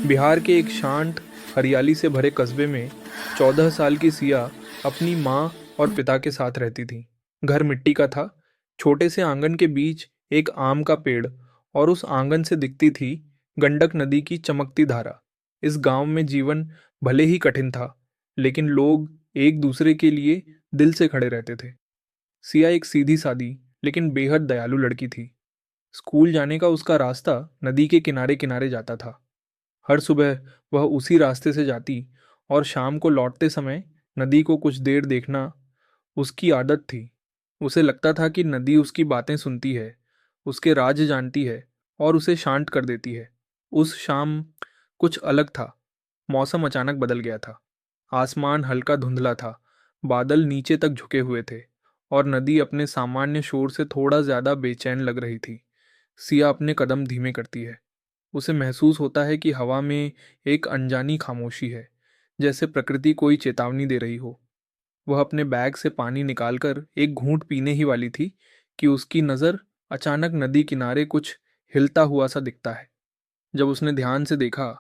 बिहार के एक शांत हरियाली से भरे कस्बे में 14 साल की सिया अपनी माँ और पिता के साथ रहती थी। घर मिट्टी का था। छोटे से आंगन के बीच एक आम का पेड़ और उस आंगन से दिखती थी गंडक नदी की चमकती धारा। इस गांव में जीवन भले ही कठिन था, लेकिन लोग एक दूसरे के लिए दिल से खड़े रहते थे। सिया एक सीधी सादी लेकिन बेहद दयालु लड़की थी। स्कूल जाने का उसका रास्ता नदी के किनारे किनारे जाता था। हर सुबह वह उसी रास्ते से जाती और शाम को लौटते समय नदी को कुछ देर देखना उसकी आदत थी। उसे लगता था कि नदी उसकी बातें सुनती है, उसके राज जानती है और उसे शांत कर देती है। उस शाम कुछ अलग था। मौसम अचानक बदल गया था। आसमान हल्का धुंधला था, बादल नीचे तक झुके हुए थे और नदी अपने सामान्य शोर से थोड़ा ज्यादा बेचैन लग रही थी। सिया अपने कदम धीमे करती है। उसे महसूस होता है कि हवा में एक अनजानी खामोशी है, जैसे प्रकृति कोई चेतावनी दे रही हो। वह अपने बैग से पानी निकालकर एक घूंट पीने ही वाली थी कि उसकी नज़र अचानक नदी किनारे कुछ हिलता हुआ सा दिखता है। जब उसने ध्यान से देखा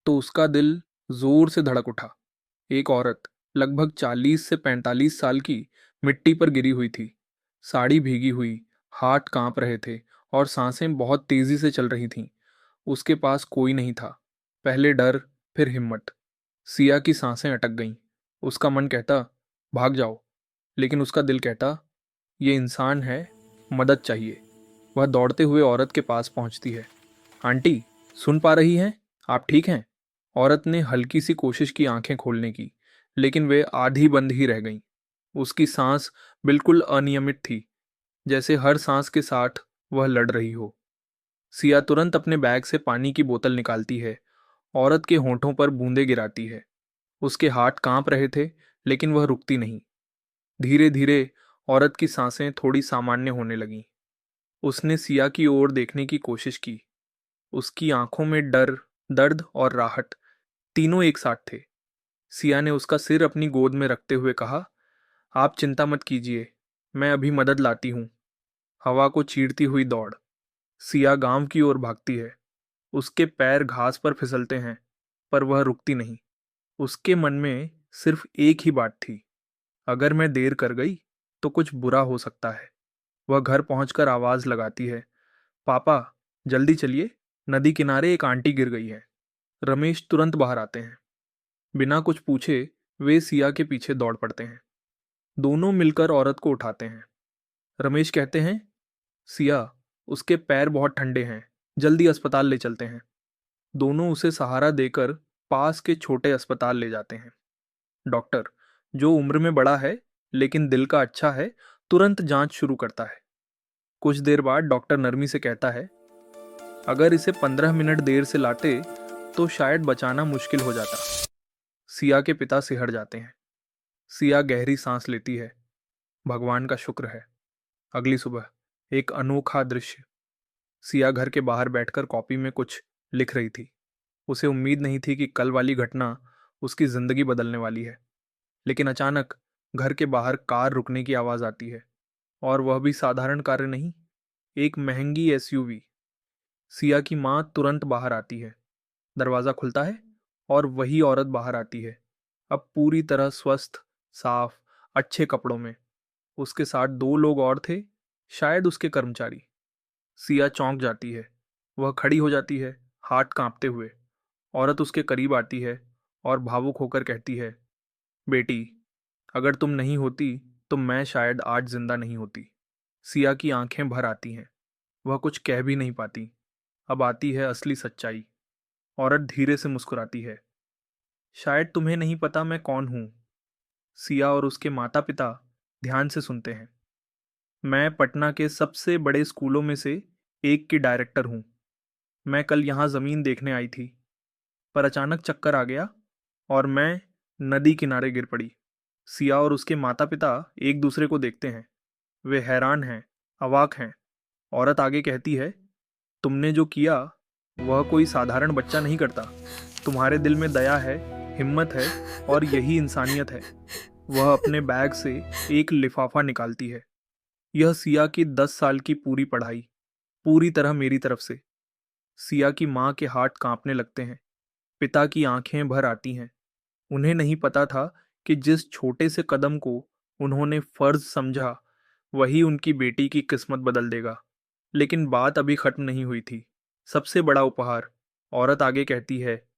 तो उसका दिल जोर से धड़क उठा। एक औरत, लगभग 40 से 45 साल की, मिट्टी पर गिरी हुई थी। साड़ी भीगी हुई, हाथ कांप रहे थे और सांसें बहुत तेजी से चल रही थीं। उसके पास कोई नहीं था। पहले डर, फिर हिम्मत। सिया की सांसें अटक गईं। उसका मन कहता, भाग जाओ, लेकिन उसका दिल कहता, ये इंसान है, मदद चाहिए। वह दौड़ते हुए औरत के पास पहुंचती है। आंटी, सुन पा रही हैं? आप ठीक हैं? औरत ने हल्की सी कोशिश की आंखें खोलने की, लेकिन वे आधी बंद ही रह गईं। उसकी सांस बिल्कुल अनियमित थी, जैसे हर सांस के साथ वह लड़ रही हो। सिया तुरंत अपने बैग से पानी की बोतल निकालती है। औरत के होंठों पर बूंदें गिराती है। उसके हाथ कांप रहे थे, लेकिन वह रुकती नहीं। धीरे धीरे औरत की सांसें थोड़ी सामान्य होने लगीं। उसने सिया की ओर देखने की कोशिश की। उसकी आंखों में डर, दर्द और राहत तीनों एक साथ थे। सिया ने उसका सिर अपनी गोद में रखते हुए कहा, आप चिंता मत कीजिए, मैं अभी मदद लाती हूँ। हवा को चीरती हुई दौड़। सिया गांव की ओर भागती है। उसके पैर घास पर फिसलते हैं, पर वह रुकती नहीं। उसके मन में सिर्फ एक ही बात थी, अगर मैं देर कर गई तो कुछ बुरा हो सकता है। वह घर पहुंचकर आवाज लगाती है, पापा, जल्दी चलिए, नदी किनारे एक आंटी गिर गई है। रमेश तुरंत बाहर आते हैं। बिना कुछ पूछे वे सिया के पीछे दौड़ पड़ते हैं। दोनों मिलकर औरत को उठाते हैं। रमेश कहते हैं, सिया, उसके पैर बहुत ठंडे हैं, जल्दी अस्पताल ले चलते हैं। दोनों उसे सहारा देकर पास के छोटे अस्पताल ले जाते हैं। डॉक्टर, जो उम्र में बड़ा है लेकिन दिल का अच्छा है, तुरंत जांच शुरू करता है। कुछ देर बाद डॉक्टर नरमी से कहता है, अगर इसे 15 मिनट देर से लाते तो शायद बचाना मुश्किल हो जाता। सिया के पिता सिहर जाते हैं। सिया गहरी सांस लेती है। भगवान का शुक्र है। अगली सुबह एक अनोखा दृश्य। सिया घर के बाहर बैठकर कॉपी में कुछ लिख रही थी। उसे उम्मीद नहीं थी कि कल वाली घटना उसकी जिंदगी बदलने वाली है। लेकिन अचानक घर के बाहर कार रुकने की आवाज आती है, और वह भी साधारण कार नहीं, एक महंगी एसयूवी। सिया की माँ तुरंत बाहर आती है। दरवाजा खुलता है और वही औरत बाहर आती है, अब पूरी तरह स्वस्थ, साफ, अच्छे कपड़ों में। उसके साथ दो लोग और थे, शायद उसके कर्मचारी। सिया चौंक जाती है। वह खड़ी हो जाती है, हाथ कांपते हुए। औरत उसके करीब आती है और भावुक होकर कहती है, बेटी, अगर तुम नहीं होती तो मैं शायद आज जिंदा नहीं होती। सिया की आंखें भर आती हैं। वह कुछ कह भी नहीं पाती। अब आती है असली सच्चाई। औरत धीरे से मुस्कुराती है, शायद तुम्हें नहीं पता मैं कौन हूं। सिया और उसके माता पिता ध्यान से सुनते हैं। मैं पटना के सबसे बड़े स्कूलों में से एक की डायरेक्टर हूं। मैं कल यहाँ जमीन देखने आई थी, पर अचानक चक्कर आ गया और मैं नदी किनारे गिर पड़ी। सिया और उसके माता पिता एक दूसरे को देखते हैं। वे हैरान हैं, अवाक हैं। औरत आगे कहती है, तुमने जो किया वह कोई साधारण बच्चा नहीं करता। तुम्हारे दिल में दया है, हिम्मत है, और यही इंसानियत है। वह अपने बैग से एक लिफाफा निकालती है। यह सिया की 10 साल की पूरी पढ़ाई, पूरी तरह मेरी तरफ से। सिया की माँ के हाथ कांपने लगते हैं। पिता की आंखें भर आती हैं। उन्हें नहीं पता था कि जिस छोटे से कदम को उन्होंने फर्ज समझा, वही उनकी बेटी की किस्मत बदल देगा। लेकिन बात अभी खत्म नहीं हुई थी। सबसे बड़ा उपहार, औरत आगे कहती है,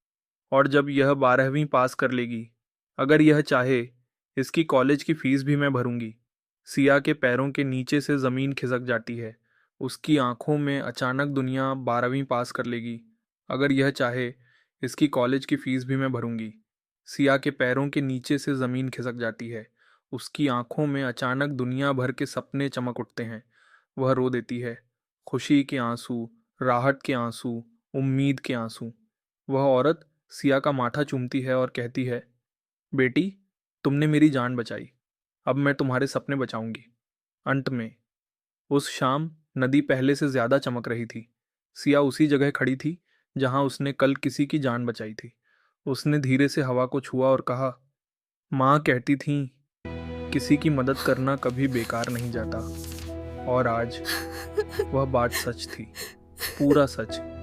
और जब यह 12वीं पास कर लेगी, अगर यह चाहे, इसकी कॉलेज की फीस भी मैं भरूंगी। सिया के पैरों के नीचे से जमीन खिसक जाती है। उसकी आंखों में अचानक दुनिया 12वीं पास कर लेगी, अगर यह चाहे, इसकी कॉलेज की फीस भी मैं भरूंगी। सिया के पैरों के नीचे से जमीन खिसक जाती है। उसकी आंखों में अचानक दुनिया भर के सपने चमक उठते हैं। वह रो देती है, खुशी के आंसू, राहत के आंसू, उम्मीद के आंसू। वह औरत सिया का माथा चूमती है और कहती है, बेटी, तुमने मेरी जान बचाई, अब मैं तुम्हारे सपने बचाऊंगी। अंत में उस शाम नदी पहले से ज्यादा चमक रही थी। सिया उसी जगह खड़ी थी जहां उसने कल किसी की जान बचाई थी। उसने धीरे से हवा को छुआ और कहा, माँ कहती थी, किसी की मदद करना कभी बेकार नहीं जाता। और आज वह बात सच थी, पूरा सच।